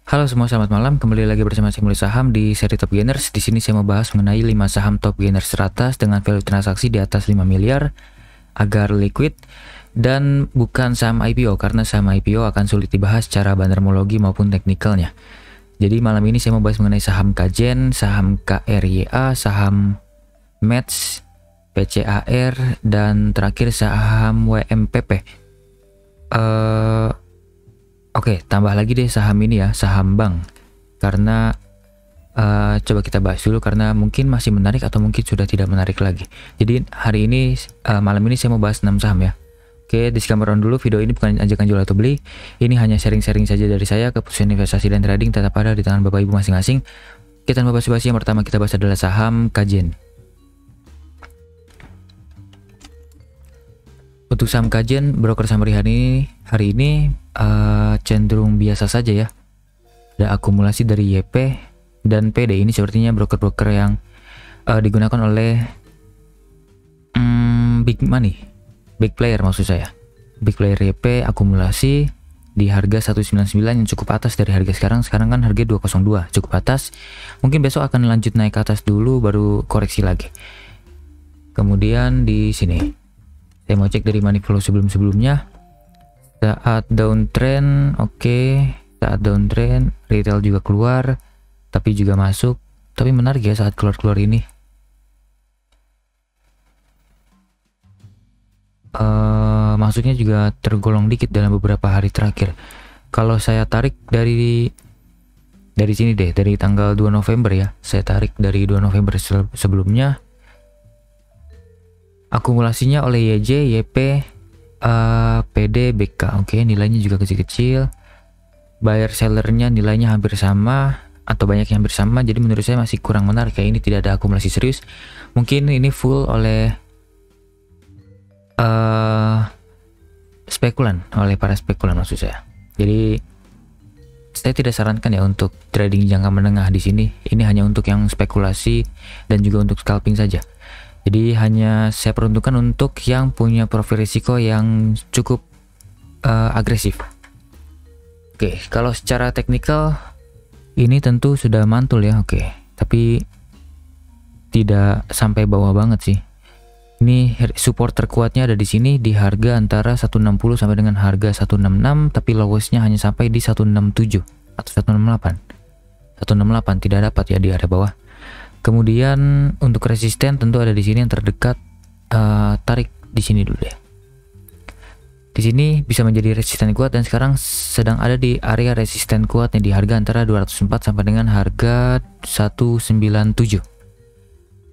Halo semua, selamat malam. Kembali lagi bersama saya Mulai Saham di seri Top Gainers. Di sini saya mau bahas mengenai 5 saham Top Gainers teratas dengan value transaksi di atas 5 miliar agar liquid dan bukan saham IPO karena saham IPO akan sulit dibahas secara bandarmologi maupun teknikalnya. Jadi malam ini saya mau bahas mengenai saham Kajen, saham KRYA, saham METS, PCAR, dan terakhir saham WMPP. Oke, tambah lagi deh saham ini ya, saham bank. Karena coba kita bahas dulu karena mungkin masih menarik atau mungkin sudah tidak menarik lagi. Jadi hari ini, malam ini saya mau bahas 6 saham ya. Oke, disclaimer dulu, video ini bukan ajakan jual atau beli. Ini hanya sharing-sharing saja dari saya. Keputusan investasi dan trading tetap ada di tangan Bapak Ibu masing-masing. Kita bahas basi yang pertama kita bahas adalah saham Kajen. Untuk saham Kajen, broker summary hari ini cenderung biasa saja ya. Ada akumulasi dari YP dan PD. Ini sepertinya broker-broker yang digunakan oleh big money, big player maksud saya. Big player YP akumulasi di harga 199 yang cukup atas dari harga sekarang. Sekarang kan harga 202, cukup atas. Mungkin besok akan lanjut naik ke atas dulu baru koreksi lagi. Kemudian di sini saya mau cek dari money flow sebelum-sebelumnya. Saat downtrend, oke. Saat downtrend, retail juga keluar, tapi juga masuk. Tapi menarik ya saat keluar-keluar ini. Masuknya juga tergolong dikit dalam beberapa hari terakhir. Kalau saya tarik dari sini deh, dari tanggal 2 November ya. Saya tarik dari 2 November sebelumnya. Akumulasinya oleh YJ, YP, PD, BK. Oke, nilainya juga kecil-kecil. Buyer sellernya nilainya hampir sama atau banyak yang hampir sama. Jadi menurut saya masih kurang menarik ya. Ini tidak ada akumulasi serius. Mungkin ini full oleh spekulan, oleh para spekulan maksud saya. Jadi saya tidak sarankan ya untuk trading jangka menengah di sini. Ini hanya untuk yang spekulasi dan juga untuk scalping saja. Jadi hanya saya peruntukkan untuk yang punya profil risiko yang cukup agresif. Oke, kalau secara teknikal ini tentu sudah mantul ya, oke. Tapi tidak sampai bawah banget sih. Ini support terkuatnya ada di sini di harga antara 160 sampai dengan harga 166, tapi lowestnya hanya sampai di 167 atau 168. 168 tidak dapat ya di area bawah. Kemudian untuk resisten tentu ada di sini yang terdekat. Tarik di sini dulu deh. Di sini bisa menjadi resisten kuat dan sekarang sedang ada di area resisten kuatnya di harga antara 204 sampai dengan harga 197.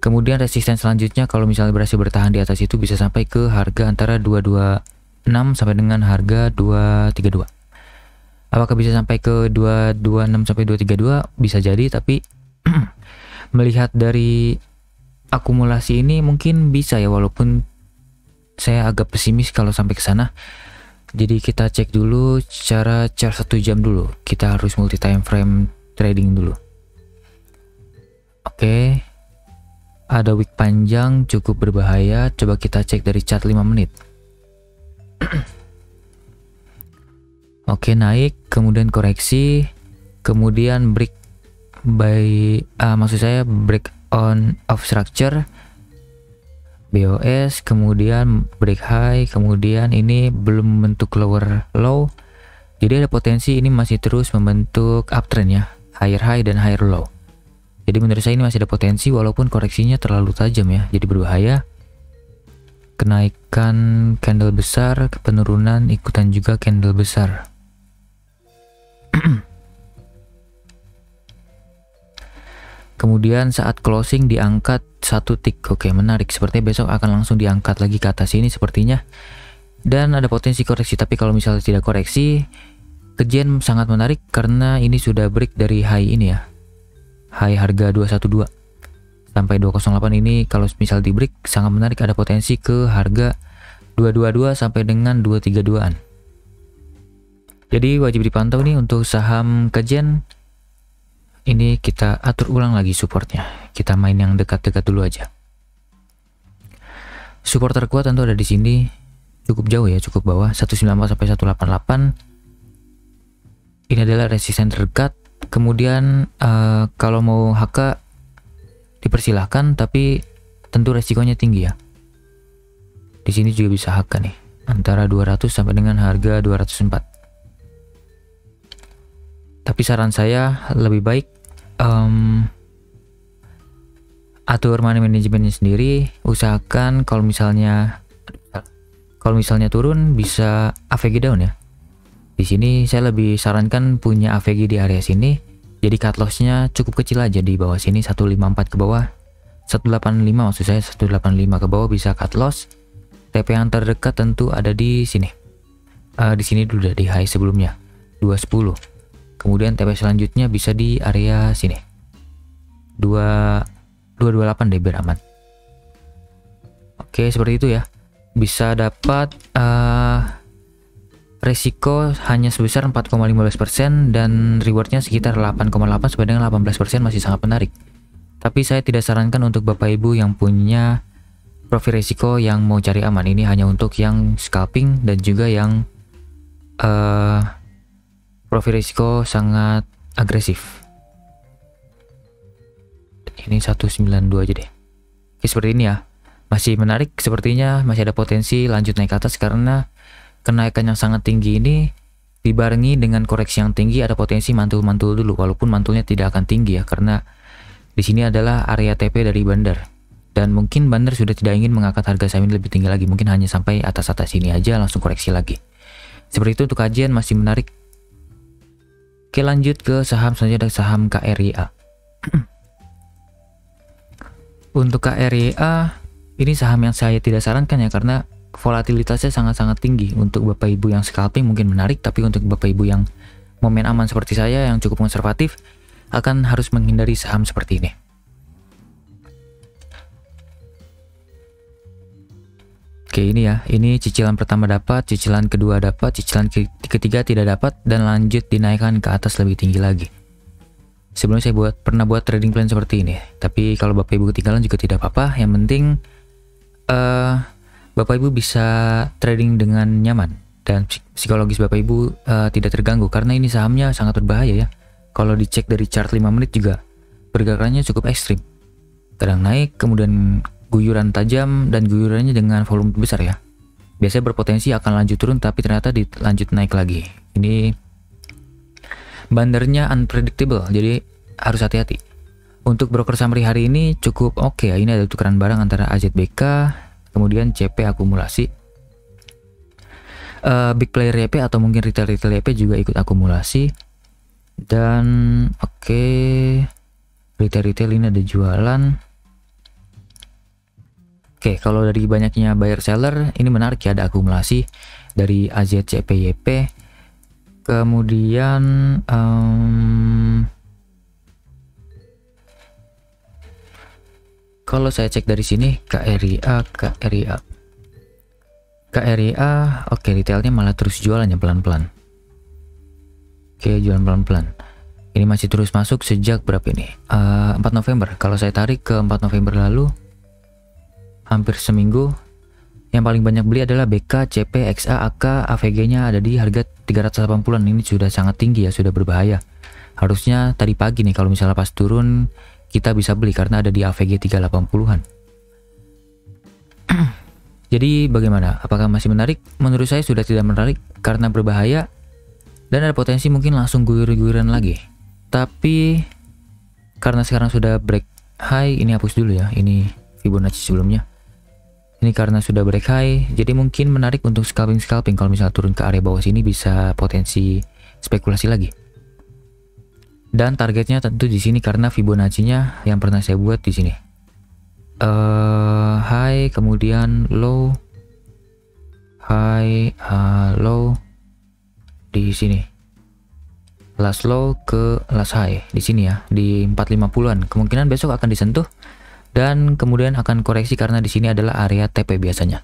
Kemudian resisten selanjutnya kalau misalnya berhasil bertahan di atas itu bisa sampai ke harga antara 226 sampai dengan harga 232. Apakah bisa sampai ke 226 sampai 232? Bisa jadi, tapi melihat dari akumulasi ini mungkin bisa ya, walaupun saya agak pesimis kalau sampai ke sana. Jadi kita cek dulu secara chart 1 jam dulu. Kita harus multi time frame trading dulu. Oke. Ada wick panjang cukup berbahaya. Coba kita cek dari chart 5 menit. Oke, naik, kemudian koreksi, kemudian break maksud saya break on of structure BOS, kemudian break high, kemudian ini belum membentuk lower low. Jadi ada potensi ini masih terus membentuk uptrend ya, higher high dan higher low. Jadi menurut saya ini masih ada potensi walaupun koreksinya terlalu tajam ya, jadi berbahaya. Kenaikan candle besar, penurunan ikutan juga candle besar. Kemudian saat closing diangkat satu tick. Oke, menarik. Sepertinya besok akan langsung diangkat lagi ke atas ini sepertinya. Dan ada potensi koreksi. Tapi kalau misalnya tidak koreksi, Kajen sangat menarik karena ini sudah break dari high ini ya. High harga 212 sampai 208 ini kalau misal di break sangat menarik, ada potensi ke harga 222 sampai dengan 232-an. Jadi wajib dipantau nih untuk saham Kajen. Ini kita atur ulang lagi supportnya. Kita main yang dekat-dekat dulu aja. Support terkuat tentu ada di sini. Cukup jauh ya, cukup bawah. 194 sampai 188. Ini adalah resisten terdekat. Kemudian kalau mau HK dipersilahkan, tapi tentu resikonya tinggi ya. Di sini juga bisa HK nih, antara 200 sampai dengan harga 204. Tapi saran saya lebih baik atur money manajemennya sendiri. Usahakan kalau misalnya turun bisa AVG down ya. Di sini saya lebih sarankan punya AVG di area sini. Jadi cut loss-nya cukup kecil aja di bawah sini, 154 ke bawah. 185 maksud saya, 185 ke bawah bisa cut loss. TP yang terdekat tentu ada di sini. Di sini dulu udah di high sebelumnya, 210. Kemudian TP selanjutnya bisa di area sini. 228 deh biar aman. Oke, seperti itu ya. Bisa dapat resiko hanya sebesar 4,15% dan rewardnya sekitar 8,8 sampai dengan 18%, masih sangat menarik. Tapi saya tidak sarankan untuk Bapak Ibu yang punya profil resiko yang mau cari aman. Ini hanya untuk yang scalping dan juga yang profil resiko sangat agresif. Ini 192 aja deh. Oke, seperti ini ya. Masih menarik sepertinya, masih ada potensi lanjut naik ke atas karena kenaikan yang sangat tinggi ini dibarengi dengan koreksi yang tinggi, ada potensi mantul-mantul dulu, walaupun mantulnya tidak akan tinggi ya, karena di sini adalah area TP dari bandar. Dan mungkin bandar sudah tidak ingin mengangkat harga saham ini lebih tinggi lagi, mungkin hanya sampai atas-atas ini aja langsung koreksi lagi. Seperti itu untuk kajian, masih menarik. Oke, lanjut ke saham selanjutnya, saham KRIA. Untuk KRIA ini saham yang saya tidak sarankan ya, karena volatilitasnya sangat-sangat tinggi. Untuk Bapak Ibu yang scalping mungkin menarik, tapi untuk Bapak Ibu yang mau main aman seperti saya yang cukup konservatif akan harus menghindari saham seperti ini. Oke, ini ya, ini cicilan pertama dapat, cicilan kedua dapat, cicilan ketiga tidak dapat, dan lanjut dinaikkan ke atas lebih tinggi lagi. Sebelumnya saya pernah buat trading plan seperti ini, tapi kalau Bapak Ibu ketinggalan juga tidak apa-apa. Yang penting Bapak Ibu bisa trading dengan nyaman dan psikologis Bapak Ibu tidak terganggu, karena ini sahamnya sangat berbahaya ya. Kalau dicek dari chart 5 menit juga pergerakannya cukup ekstrim. Kadang naik, kemudian guyuran tajam, dan guyurannya dengan volume besar ya. Biasanya berpotensi akan lanjut turun, tapi ternyata lanjut naik lagi. Ini bandarnya unpredictable, jadi harus hati-hati. Untuk broker summary hari ini cukup oke ya. Ini ada tukeran barang antara AZBK, kemudian CP akumulasi, big player YP atau mungkin retail YP juga ikut akumulasi. Dan oke, retail ini ada jualan. Oke, kalau dari banyaknya buyer seller ini menarik ya, ada akumulasi dari AZCPYP. Kemudian kalau saya cek dari sini KRIA, oke, retailnya malah terus jualannya pelan-pelan. Oke, jualan pelan-pelan. Ini masih terus masuk sejak berapa ini? 4 November. Kalau saya tarik ke 4 November lalu, hampir seminggu. Yang paling banyak beli adalah BK, CP, XA, AK, AVG-nya ada di harga 380-an. Ini sudah sangat tinggi ya, sudah berbahaya. Harusnya tadi pagi nih kalau misalnya pas turun kita bisa beli karena ada di AVG 380-an. Jadi bagaimana? Apakah masih menarik? Menurut saya sudah tidak menarik karena berbahaya dan ada potensi mungkin langsung guyur-guyuran lagi. Tapi karena sekarang sudah break high, ini hapus dulu ya. Ini Fibonacci sebelumnya. Ini karena sudah break high, jadi mungkin menarik untuk scalping. Kalau misalnya turun ke area bawah sini bisa potensi spekulasi lagi. Dan targetnya tentu di sini karena Fibonacci-nya yang pernah saya buat di sini. High, kemudian low, high, low di sini. Last low ke last high di sini ya, di 450-an. Kemungkinan besok akan disentuh dan kemudian akan koreksi karena di sini adalah area TP biasanya.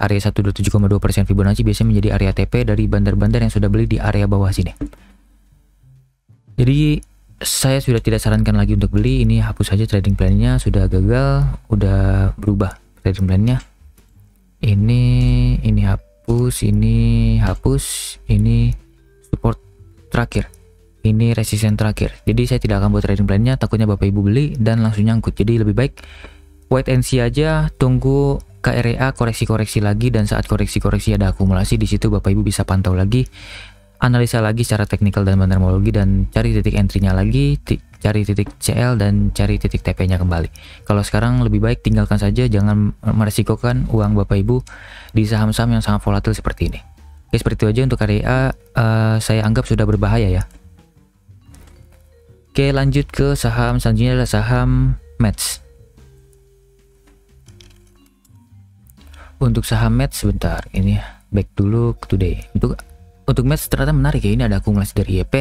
Area 127,2% Fibonacci biasanya menjadi area TP dari bandar-bandar yang sudah beli di area bawah sini. Jadi saya sudah tidak sarankan lagi untuk beli. Ini hapus saja trading plan-nya, sudah gagal, udah berubah trading plan-nya. Ini hapus, ini hapus, ini support terakhir. Ini resisten terakhir. Jadi saya tidak akan buat trading plan-nya, takutnya Bapak Ibu beli dan langsung nyangkut. Jadi lebih baik wait and see aja, tunggu KREA koreksi-koreksi lagi, dan saat koreksi-koreksi ada akumulasi di situ Bapak Ibu bisa pantau lagi, analisa lagi secara teknikal dan terminologi, dan cari titik entry-nya lagi, cari titik CL dan cari titik TP-nya kembali. Kalau sekarang lebih baik tinggalkan saja, jangan meresikokan uang Bapak Ibu di saham-saham yang sangat volatil seperti ini. Oke, seperti itu aja untuk KREA, saya anggap sudah berbahaya ya. Oke, lanjut ke saham selanjutnya adalah saham Mets. Untuk saham Mets sebentar, ini back dulu ke today. Untuk Mets ternyata menarik ya, ini ada akumulasi dari YP.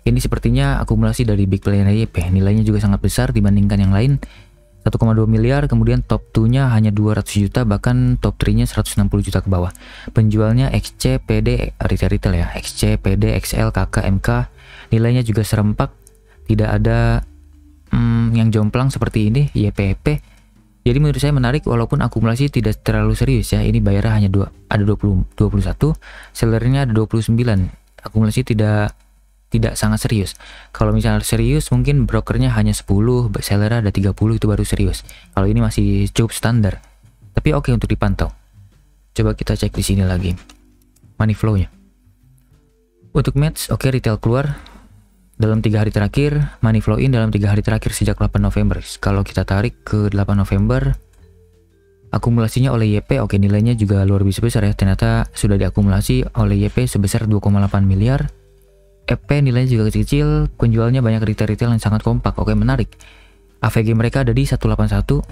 Ini sepertinya akumulasi dari big player YP. Nilainya juga sangat besar dibandingkan yang lain. 1,2 miliar, kemudian top 2-nya hanya 200 juta, bahkan top 3-nya 160 juta ke bawah. Penjualnya XC, PD, retail ya, XC, PD, XL, KK, MK. Nilainya juga serempak, tidak ada yang jomplang seperti ini, YPP. Jadi menurut saya menarik walaupun akumulasi tidak terlalu serius ya. Ini bayarnya hanya ada 21, sellernya ada 29. Akumulasi tidak sangat serius. Kalau misalnya serius mungkin brokernya hanya 10, sellernya ada 30, itu baru serius. Kalau ini masih cukup standar. Tapi oke untuk dipantau. Coba kita cek di sini lagi. Money flow-nya. Untuk Mets, oke, retail keluar dalam 3 hari terakhir, money flow in dalam 3 hari terakhir sejak 8 November. Kalau kita tarik ke 8 November, akumulasinya oleh YP, oke, nilainya juga luar biasa besar ya. Ternyata sudah diakumulasi oleh YP sebesar 2,8 miliar. EP nilainya juga kecil, penjualnya banyak retail-retail yang sangat kompak. Oke, menarik. AVG mereka ada di 181.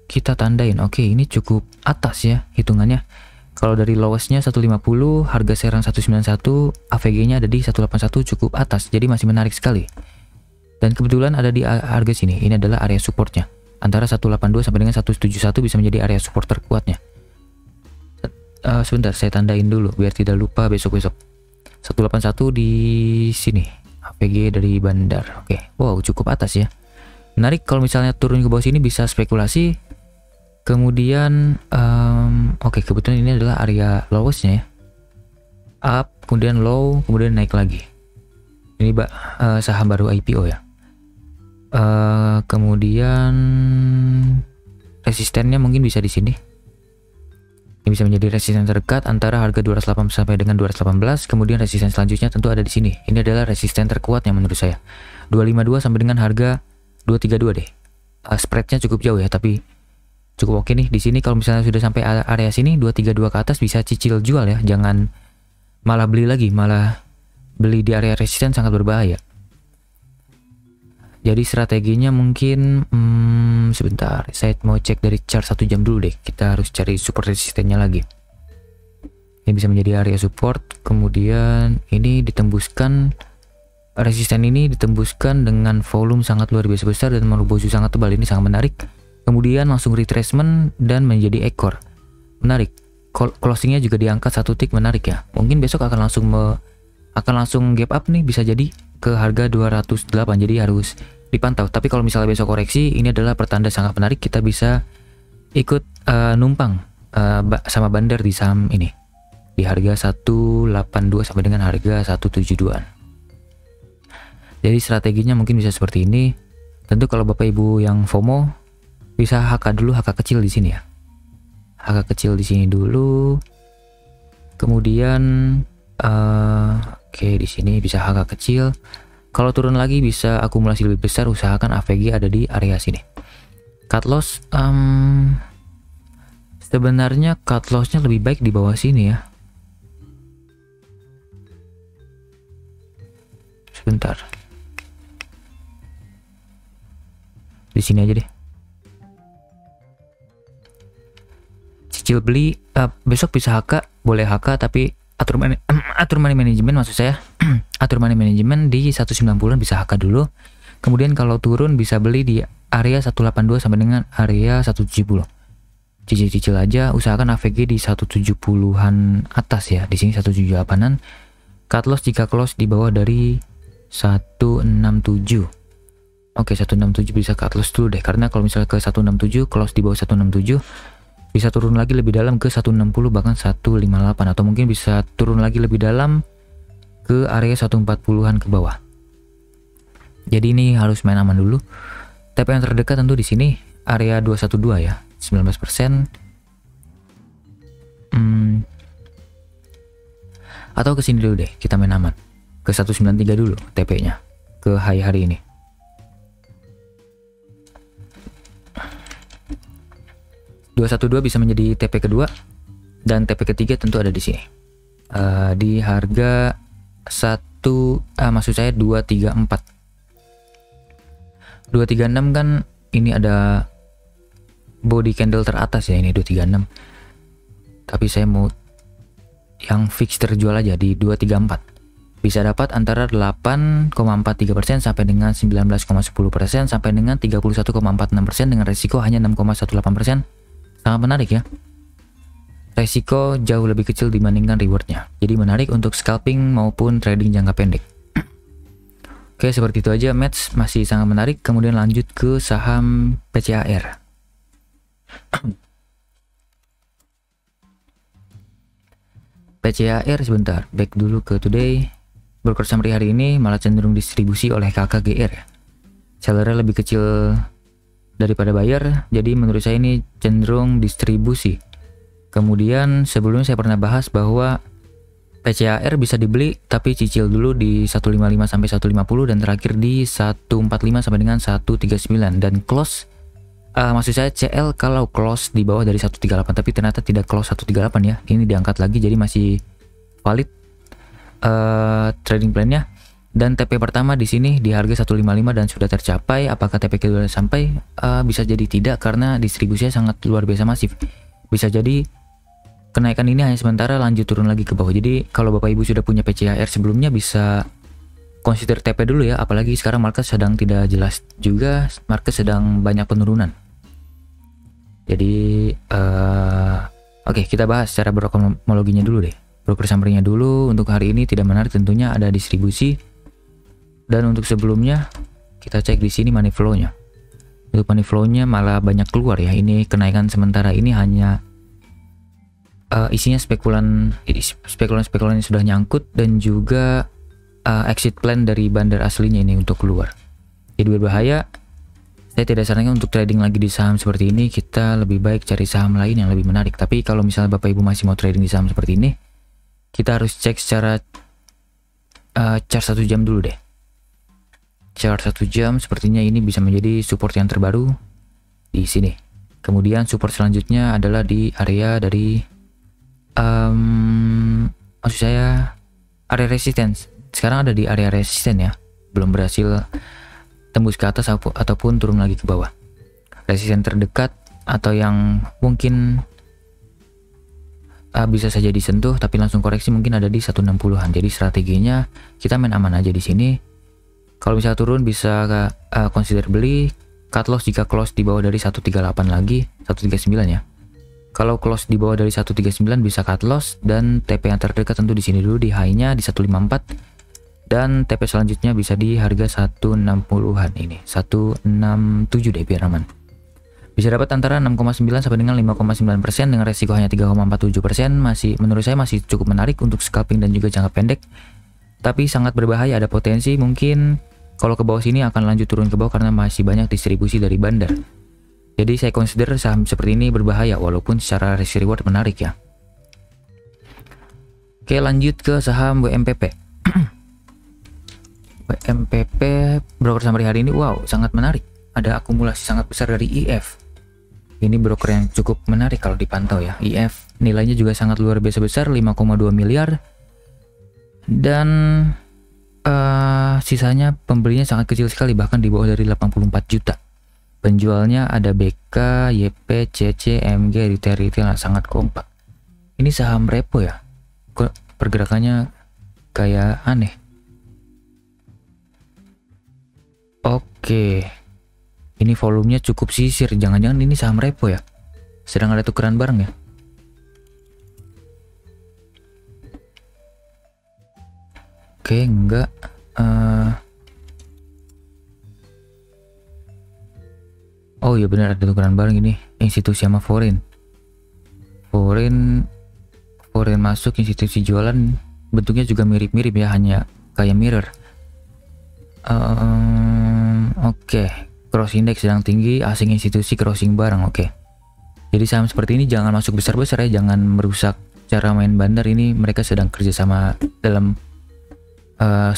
Kita tandain, oke, ini cukup atas ya hitungannya. Kalau dari lowestnya 150, harga serang 191, AVG-nya ada di 181, cukup atas, jadi masih menarik sekali. Dan kebetulan ada di harga sini, ini adalah area supportnya. Antara 182 sampai dengan 171 bisa menjadi area support terkuatnya. Sebentar, saya tandain dulu biar tidak lupa besok-besok. 181 di sini, AVG dari bandar. Oke, wow, cukup atas ya. Menarik kalau misalnya turun ke bawah sini bisa spekulasi. Kemudian oke, kebetulan ini adalah area lowestnya ya, up, kemudian low, kemudian naik lagi. Ini saham baru IPO ya. Kemudian resistennya mungkin bisa di sini. Ini bisa menjadi resisten terdekat antara harga 208 sampai dengan 218. Kemudian resisten selanjutnya tentu ada di sini. Ini adalah resisten terkuatnya menurut saya. 252 sampai dengan harga 232 deh. Spreadnya cukup jauh ya, tapi cukup oke nih di sini. Kalau misalnya sudah sampai area sini 232 ke atas bisa cicil jual ya, jangan malah beli lagi, malah beli di area resisten sangat berbahaya. Jadi strateginya mungkin sebentar, saya mau cek dari chart 1 jam dulu deh. Kita harus cari support resistennya lagi. Ini bisa menjadi area support, kemudian ini ditembuskan, resisten ini ditembuskan dengan volume sangat luar biasa besar dan Marubozu sangat tebal. Ini sangat menarik. Kemudian langsung retracement dan menjadi ekor. Menarik. Closingnya juga diangkat 1 tick, menarik ya. Mungkin besok akan langsung gap up nih, bisa jadi ke harga 208. Jadi harus dipantau. Tapi kalau misalnya besok koreksi, ini adalah pertanda sangat menarik. Kita bisa ikut numpang sama bandar di saham ini di harga 182 sampai dengan harga 172. Jadi strateginya mungkin bisa seperti ini. Tentu kalau Bapak Ibu yang FOMO bisa HK dulu, HK kecil di sini ya. HK kecil di sini dulu. Kemudian oke, di sini bisa HK kecil. Kalau turun lagi bisa akumulasi lebih besar, usahakan AVG ada di area sini. Cut loss sebenarnya cut lossnya lebih baik di bawah sini ya. Sebentar. Di sini aja deh. Cicil beli, besok bisa HK, boleh HK, tapi atur money management maksud saya. Atur money management di 190-an bisa HK dulu. Kemudian kalau turun bisa beli di area 182 sampai dengan area 170. Cicil-cicil aja, usahakan AVG di 170-an atas ya. Di sini 178-an. Cut loss jika close di bawah dari 167. Oke, 167 bisa cut loss dulu deh, karena kalau misalnya ke 167 close di bawah 167 bisa turun lagi lebih dalam ke 160 bahkan 158, atau mungkin bisa turun lagi lebih dalam ke area 140-an ke bawah. Jadi ini harus main aman dulu. TP yang terdekat tentu di sini area 212 ya, 19%. Atau ke sini dulu deh, kita main aman. Ke 193 dulu TP-nya ke high hari ini. .212 bisa menjadi TP kedua dan TP ketiga tentu ada di sini. Di harga maksud saya 234. 236 kan ini ada body candle teratas ya, ini 236. Tapi saya mau yang fix terjual aja di 234. Bisa dapat antara 8,43% sampai dengan 19,10% sampai dengan 31,46% dengan resiko hanya 6,18%. Sangat menarik ya. Resiko jauh lebih kecil dibandingkan rewardnya. Jadi menarik untuk scalping maupun trading jangka pendek. Oke, seperti itu aja. Match masih sangat menarik. Kemudian lanjut ke saham PCAR. PCAR sebentar. Back dulu ke today. Broker summary hari ini malah cenderung distribusi oleh KKGR. Sellernya lebih kecil daripada buyer, jadi menurut saya ini cenderung distribusi. Kemudian sebelumnya saya pernah bahas bahwa PCAR bisa dibeli tapi cicil dulu di 155 sampai 150 dan terakhir di 145 sampai dengan 139 dan close maksud saya CL kalau close di bawah dari 138, tapi ternyata tidak close 138 ya. Ini diangkat lagi jadi masih valid trading plan-nya. Dan TP pertama di sini di harga 155 dan sudah tercapai. Apakah TP kedua sampai? Bisa jadi tidak karena distribusinya sangat luar biasa masif. Bisa jadi kenaikan ini hanya sementara, lanjut turun lagi ke bawah. Jadi kalau Bapak Ibu sudah punya PCAR sebelumnya bisa consider TP dulu ya. Apalagi sekarang market sedang tidak jelas juga, market sedang banyak penurunan. Jadi oke, kita bahas secara brokerologinya dulu deh. Broker summary-nya dulu. Untuk hari ini tidak menarik tentunya, ada distribusi. Dan untuk sebelumnya kita cek di sini money flow-nya. Untuk money flow-nya malah banyak keluar ya. Ini kenaikan sementara ini hanya isinya spekulan yang sudah nyangkut dan juga exit plan dari bandar aslinya ini untuk keluar. Jadi berbahaya. Saya tidak sarankan untuk trading lagi di saham seperti ini. Kita lebih baik cari saham lain yang lebih menarik. Tapi kalau misalnya Bapak Ibu masih mau trading di saham seperti ini, kita harus cek secara chart 1 jam dulu deh. Chart 1 jam sepertinya ini bisa menjadi support yang terbaru di sini. Kemudian support selanjutnya adalah di area dari maksud saya area resistance. Sekarang ada di area resisten ya, belum berhasil tembus ke atas ataupun turun lagi ke bawah. Resisten terdekat atau yang mungkin bisa saja disentuh tapi langsung koreksi mungkin ada di 160-an. Jadi strateginya kita main aman aja di sini. Kalau bisa turun bisa consider beli, cut loss jika close di bawah dari 138 lagi, 139 ya. Kalau close di bawah dari 139 bisa cut loss dan TP yang terdekat tentu di sini dulu di high-nya di 154 dan TP selanjutnya bisa di harga 160-an ini, 167 deh biar aman. Bisa dapat antara 6,9 sampai dengan 5,9% dengan resiko hanya 3,47%. Masih menurut saya masih cukup menarik untuk scalping dan juga jangka pendek. Tapi sangat berbahaya, ada potensi mungkin kalau ke bawah sini akan lanjut turun ke bawah karena masih banyak distribusi dari bandar. Jadi saya consider saham seperti ini berbahaya walaupun secara risk reward menarik ya. Oke, lanjut ke saham WMPP. WMPP broker summary hari ini wow sangat menarik. Ada akumulasi sangat besar dari IF. Ini broker yang cukup menarik kalau dipantau ya. IF nilainya juga sangat luar biasa besar, 5,2 miliar. Dan sisanya pembelinya sangat kecil sekali, bahkan di bawah dari 84 juta. Penjualnya ada BK, YP, CC, MG, retail sangat kompak. Ini saham repo ya. Kok pergerakannya kayak aneh. Oke. Ini volumenya cukup sisir, jangan-jangan ini saham repo ya. Sedang ada tukeran barang ya. Oke, enggak. Oh iya benar, ada tukeran barang ini. Institusi sama foreign masuk, institusi jualan. Bentuknya juga mirip-mirip ya, hanya kayak mirror. Oke, cross index sedang tinggi, asing institusi crossing bareng. Oke. Jadi saham seperti ini jangan masuk besar-besar ya, jangan merusak cara main bandar. Ini mereka sedang kerjasama dalam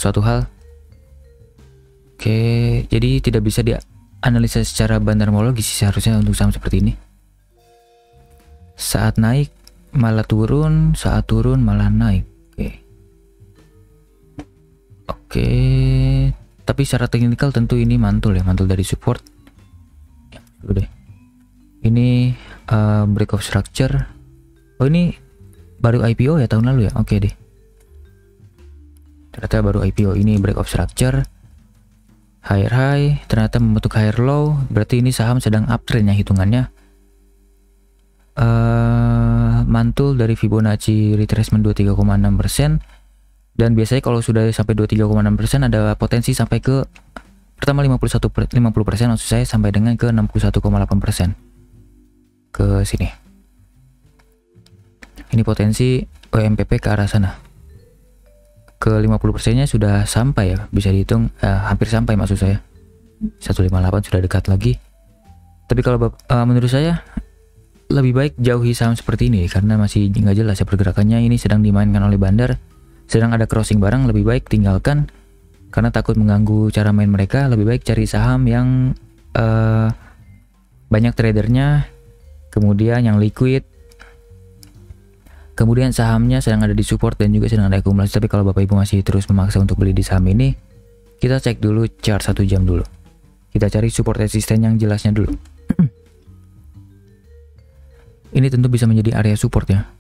suatu hal. Oke, jadi tidak bisa dianalisa secara bandarmologi sih seharusnya untuk saham seperti ini. Saat naik malah turun, saat turun malah naik. Oke, tapi secara teknikal tentu ini mantul ya, mantul dari support. Udah. Ini break of structure. Oh, ini baru IPO ya tahun lalu ya. Oke deh. Ternyata baru IPO. Ini break of structure. Higher high, ternyata membentuk higher low. Berarti ini saham sedang uptrend ya hitungannya. Mantul dari Fibonacci retracement 23,6%. Dan biasanya kalau sudah sampai 23,6% ada potensi sampai ke pertama 50% maksud saya, sampai dengan ke 61,8% ke sini. Ini potensi OMPP ke arah sana. Ke 50%-nya sudah sampai ya, bisa dihitung hampir sampai maksud saya. 158 sudah dekat lagi. Tapi kalau menurut saya lebih baik jauhi saham seperti ini karena masih nggak jelas ya pergerakannya. Ini sedang dimainkan oleh bandar. Sedang ada crossing barang, lebih baik tinggalkan karena takut mengganggu cara main mereka. Lebih baik cari saham yang banyak tradernya, kemudian yang liquid, kemudian sahamnya sedang ada di support dan juga sedang ada akumulasi. Tapi kalau Bapak Ibu masih terus memaksa untuk beli di saham ini, kita cek dulu chart 1 jam dulu. Kita cari support resisten yang jelasnya dulu. Ini tentu bisa menjadi area support ya.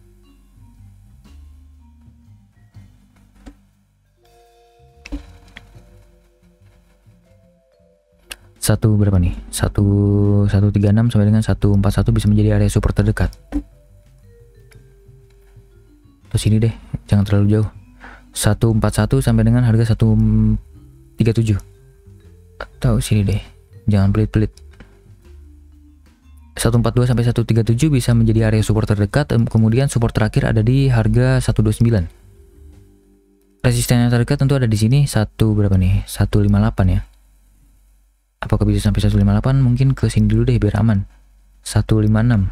Satu berapa nih? 136 sampai dengan 141 bisa menjadi area support terdekat. Terus sini deh, jangan terlalu jauh. 141 sampai dengan harga 137. Atau sini deh, jangan pelit-pelit. 142 sampai 137 bisa menjadi area support terdekat. Kemudian support terakhir ada di harga 129. Resisten yang terdekat tentu ada di sini. Berapa nih? 158 ya. Apakah bisa sampai 158? Mungkin ke sini dulu deh biar aman. 156.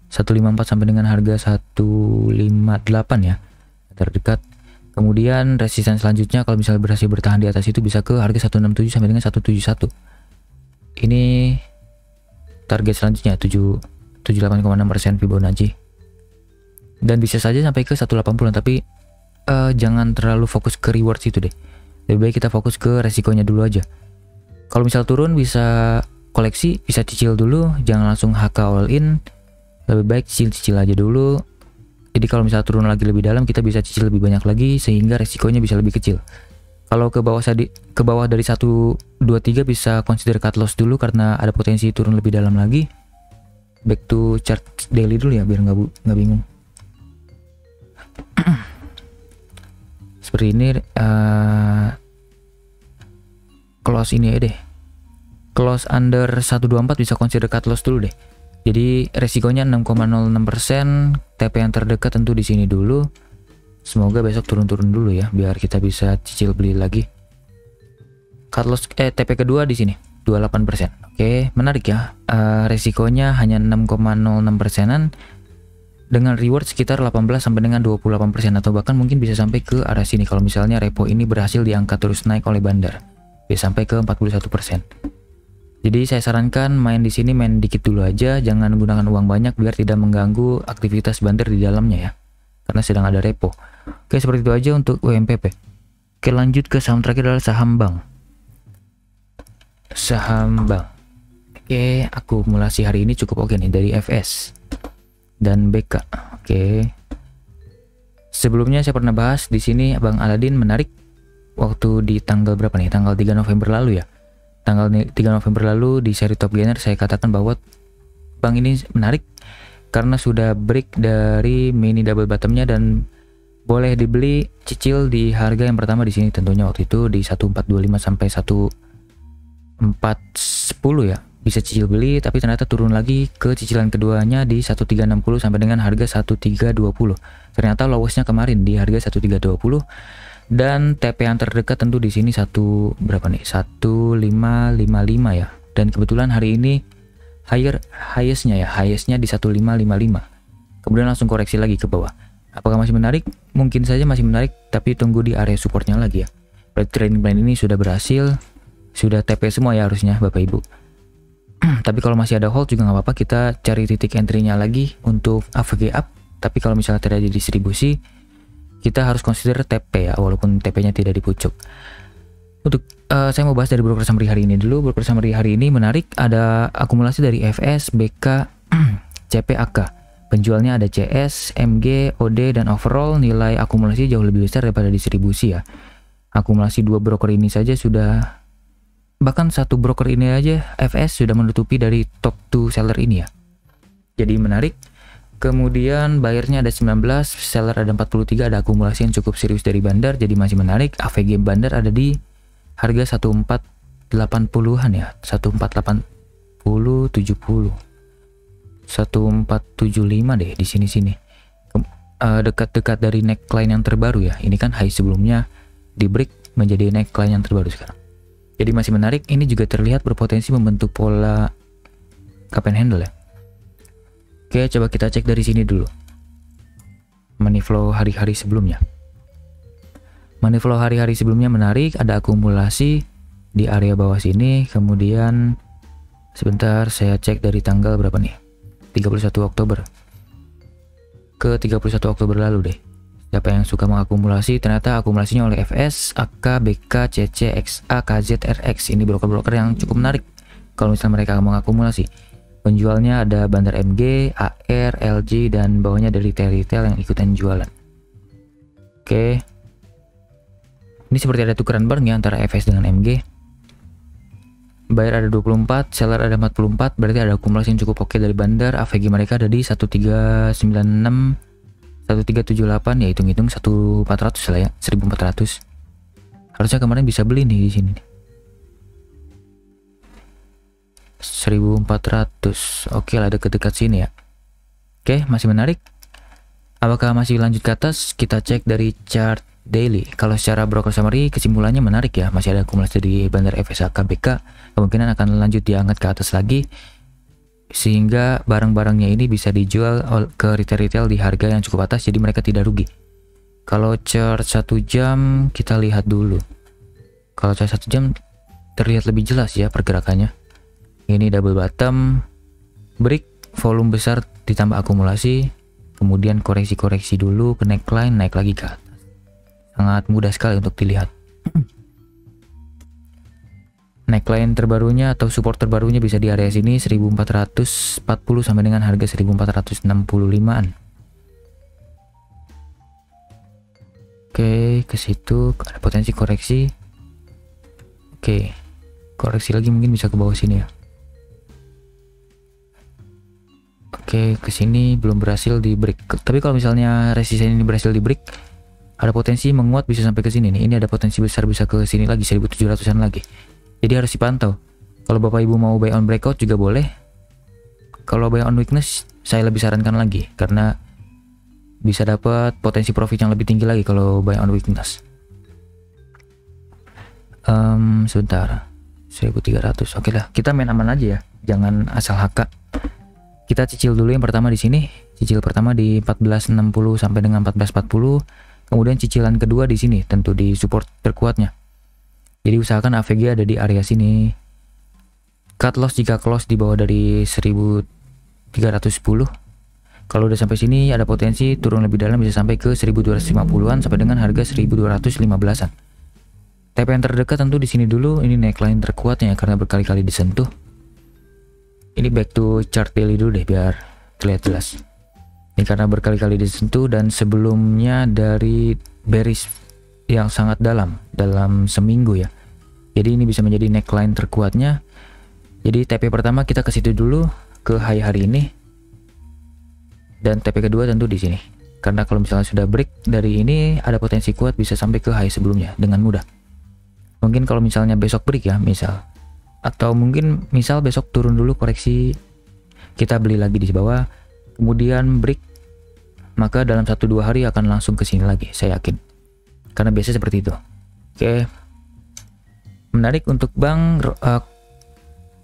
154 sampai dengan harga 158 ya. Terdekat. Kemudian resisten selanjutnya kalau misalnya berhasil bertahan di atas itu bisa ke harga 167 sampai dengan 171. Ini target selanjutnya 78,6% Fibonacci. Dan bisa saja sampai ke 180, tapi jangan terlalu fokus ke rewards itu deh. Lebih baik kita fokus ke resikonya dulu aja. Kalau misal turun bisa koleksi, bisa cicil dulu, jangan langsung HK all in. Lebih baik cicil-cicil aja dulu. Jadi kalau misal turun lagi lebih dalam, kita bisa cicil lebih banyak lagi sehingga resikonya bisa lebih kecil. Kalau ke bawah dari 123 bisa consider cut loss dulu karena ada potensi turun lebih dalam lagi. Back to chart daily dulu ya biar nggak bingung. Seperti ini close ini ya deh. Close under 124 bisa consider cut loss dulu deh. Jadi resikonya 6,06%, TP yang terdekat tentu di sini dulu. Semoga besok turun-turun dulu ya biar kita bisa cicil beli lagi. Cut loss TP kedua di sini 28%. Oke, menarik ya. Resikonya hanya 6,06%-an dengan reward sekitar 18 sampai dengan 28% atau bahkan mungkin bisa sampai ke arah sini kalau misalnya repo ini berhasil diangkat terus naik oleh bandar. Bisa sampai ke 41%. Jadi saya sarankan main di sini main dikit dulu aja, jangan menggunakan uang banyak biar tidak mengganggu aktivitas bandar di dalamnya ya. Karena sedang ada repo. Oke, seperti itu aja untuk UMPP. Oke, lanjut ke saham terakhir adalah saham bank. Saham bank. Oke, akumulasi hari ini cukup oke nih dari FS dan BK. Oke. Sebelumnya saya pernah bahas di sini Bang Aladin menarik waktu di tanggal berapa nih? Tanggal 3 November lalu ya. Tanggal 3 November lalu di seri Top Gainer saya katakan bahwa bank ini menarik karena sudah break dari mini double bottomnya dan boleh dibeli cicil di harga yang pertama di sini tentunya waktu itu di 1425 sampai 1410 ya. Bisa cicil beli tapi ternyata turun lagi ke cicilan keduanya di 1360 sampai dengan harga 1320. Ternyata lowestnya kemarin di harga 1320 Dan TP yang terdekat tentu di sini satu berapa nih? 1555 ya. Dan kebetulan hari ini highestnya di 1555. Kemudian langsung koreksi lagi ke bawah. Apakah masih menarik? Mungkin saja masih menarik, tapi tunggu di area supportnya lagi ya. Berarti trading plan ini sudah berhasil, sudah TP semua ya harusnya Bapak Ibu. Tapi kalau masih ada hold juga nggak apa-apa, kita cari titik entry-nya lagi untuk AVG up. Tapi kalau misalnya terjadi distribusi, kita harus consider TP ya, walaupun TP-nya tidak di pucuk. Untuk saya mau bahas dari broker summary hari ini dulu. Broker summary hari ini menarik, ada akumulasi dari FS, BK, CP, AK. Penjualnya ada CS, MG, OD, dan overall nilai akumulasi jauh lebih besar daripada distribusi ya. Akumulasi dua broker ini saja sudah, bahkan satu broker ini aja FS sudah menutupi dari top 2 seller ini ya. Jadi menarik. Kemudian buyernya ada 19, seller ada 43, ada akumulasi yang cukup serius dari Bandar, jadi masih menarik. AVG Bandar ada di harga 1480-an ya, 1480, 1475 deh di sini-sini. Dekat-dekat dari neckline yang terbaru ya. Ini kan high sebelumnya di break menjadi neckline yang terbaru sekarang. Jadi masih menarik. Ini juga terlihat berpotensi membentuk pola cup and handle ya. Oke, coba kita cek dari sini dulu. Money flow hari-hari sebelumnya. Money flow hari-hari sebelumnya menarik, ada akumulasi di area bawah sini. Kemudian sebentar saya cek dari tanggal berapa nih? 31 Oktober. Ke 31 Oktober lalu deh. Siapa yang suka mengakumulasi, ternyata akumulasinya oleh FS, AK, BK, CC, XA, KZ, RX. Ini broker-broker yang cukup menarik kalau misalnya mereka mengakumulasi. Penjualnya ada Bandar MG, AR, LG, dan bawahnya dari retail yang ikutan jualan. Oke. Ini seperti ada tukeran bareng ya antara FS dengan MG. Buyer ada 24, seller ada 44, berarti ada akumulasi yang cukup oke dari Bandar. AVG mereka ada di 1396, 1378, ya hitung-hitung 1400 lah ya, 1400. Harusnya kemarin bisa beli nih di sini nih. 1400. Oke lah, dekat-dekat sini ya. Oke, masih menarik. Apakah masih lanjut ke atas? Kita cek dari chart daily. Kalau secara broker summary kesimpulannya menarik ya. Masih ada akumulasi di Bandar FSA KBK. Kemungkinan akan lanjut diangkat ke atas lagi, sehingga barang-barangnya ini bisa dijual ke retail-retail di harga yang cukup atas, jadi mereka tidak rugi. Kalau chart 1 jam kita lihat dulu. Kalau chart 1 jam terlihat lebih jelas ya pergerakannya. Ini double bottom, break, volume besar ditambah akumulasi, kemudian koreksi-koreksi dulu ke neckline, naik lagi ke atas. Sangat mudah sekali untuk dilihat. Neckline terbarunya atau support terbarunya bisa di area sini 1440 sampai dengan harga 1465-an. Oke, ke situ ada potensi koreksi. Oke, koreksi lagi mungkin bisa ke bawah sini ya. Oke, ke sini belum berhasil di break. Tapi kalau misalnya resisten ini berhasil di break, ada potensi menguat bisa sampai ke sini nih. Ini ada potensi besar bisa ke sini lagi 1700-an lagi. Jadi harus dipantau. Kalau Bapak Ibu mau buy on breakout juga boleh. Kalau buy on weakness saya lebih sarankan lagi karena bisa dapat potensi profit yang lebih tinggi lagi kalau buy on weakness. Sebentar. 1300. Oke lah, kita main aman aja ya. Jangan asal HK. Kita cicil dulu yang pertama di sini. Cicil pertama di 1460 sampai dengan 1440. Kemudian cicilan kedua di sini, tentu di support terkuatnya. Jadi usahakan AVG ada di area sini. Cut loss jika close di bawah dari 1310. Kalau udah sampai sini ada potensi turun lebih dalam bisa sampai ke 1250-an sampai dengan harga 1215-an. TP yang terdekat tentu di sini dulu. Ini neckline terkuatnya karena berkali-kali disentuh. Ini back to chart daily dulu deh biar terlihat jelas. Ini karena berkali-kali disentuh dan sebelumnya dari bearish yang sangat dalam seminggu ya. Jadi ini bisa menjadi neckline terkuatnya. Jadi TP pertama kita ke situ dulu ke high hari ini. Dan TP kedua tentu di sini. Karena kalau misalnya sudah break dari ini ada potensi kuat bisa sampai ke high sebelumnya dengan mudah. Mungkin kalau misalnya besok break ya misal. Atau mungkin misal besok turun dulu koreksi, kita beli lagi di bawah, kemudian break, maka dalam 1-2 hari akan langsung ke sini lagi, saya yakin. karena biasanya seperti itu. Oke, menarik untuk bank.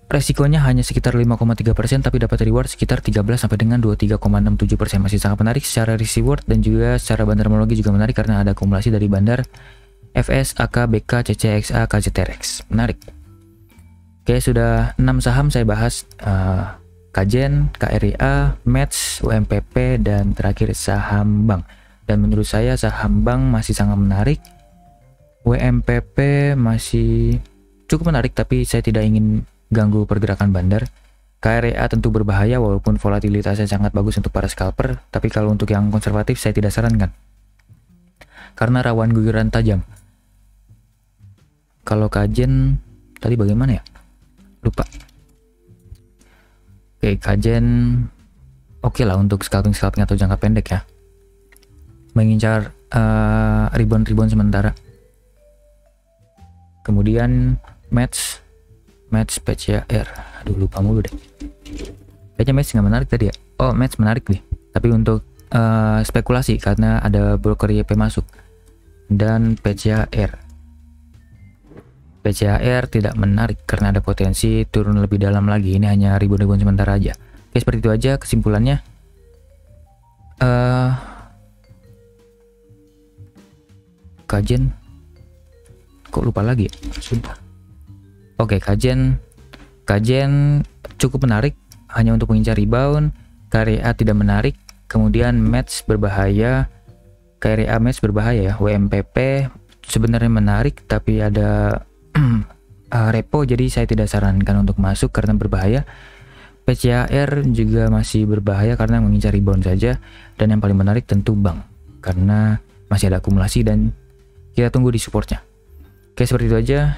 Resikonya hanya sekitar 5,3%, tapi dapat reward sekitar 13 sampai dengan 23,67%. Masih sangat menarik secara risk reward, dan juga secara bandarmologi juga menarik karena ada akumulasi dari bandar FS, AK, BK, CCXA, KZTRX. Menarik. Oke, sudah 6 saham saya bahas. Kajen, KRIA, METS, UMPP, dan terakhir saham bank. Dan menurut saya saham bank masih sangat menarik. UMPP masih cukup menarik, tapi saya tidak ingin ganggu pergerakan bandar. KRIA tentu berbahaya walaupun volatilitasnya sangat bagus untuk para scalper, tapi kalau untuk yang konservatif saya tidak sarankan karena rawan guguran tajam. Kalau Kajen tadi bagaimana ya? Lupa. Oke, Kajen oke lah untuk scalping atau jangka pendek ya. Mengincar rebound sementara. Kemudian Match PCAR. Aduh, lupa mulu deh. Kayaknya match nggak menarik tadi ya. Oh, match menarik nih. Tapi untuk spekulasi karena ada broker YP masuk. Dan PCAR tidak menarik karena ada potensi turun lebih dalam lagi. Ini hanya rebound sementara aja. Oke, seperti itu aja kesimpulannya. Kajen kok lupa lagi ya? Sudah. Oke, Kajen cukup menarik hanya untuk mengincar rebound. KRIA tidak menarik. Kemudian match berbahaya. KRIA match berbahaya ya. WMPP sebenarnya menarik tapi ada repo, jadi saya tidak sarankan untuk masuk karena berbahaya. PCAR juga masih berbahaya karena mengincar rebound saja. Dan yang paling menarik tentu bank karena masih ada akumulasi dan kita tunggu di supportnya. Oke, seperti itu aja.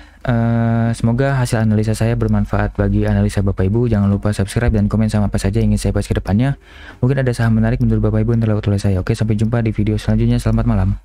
Semoga hasil analisa saya bermanfaat bagi analisa Bapak Ibu. Jangan lupa subscribe dan komen sama apa saja yang ingin saya bahas ke depannya. Mungkin ada saham menarik menurut Bapak Ibu yang terlewat oleh saya. Oke, sampai jumpa di video selanjutnya. Selamat malam.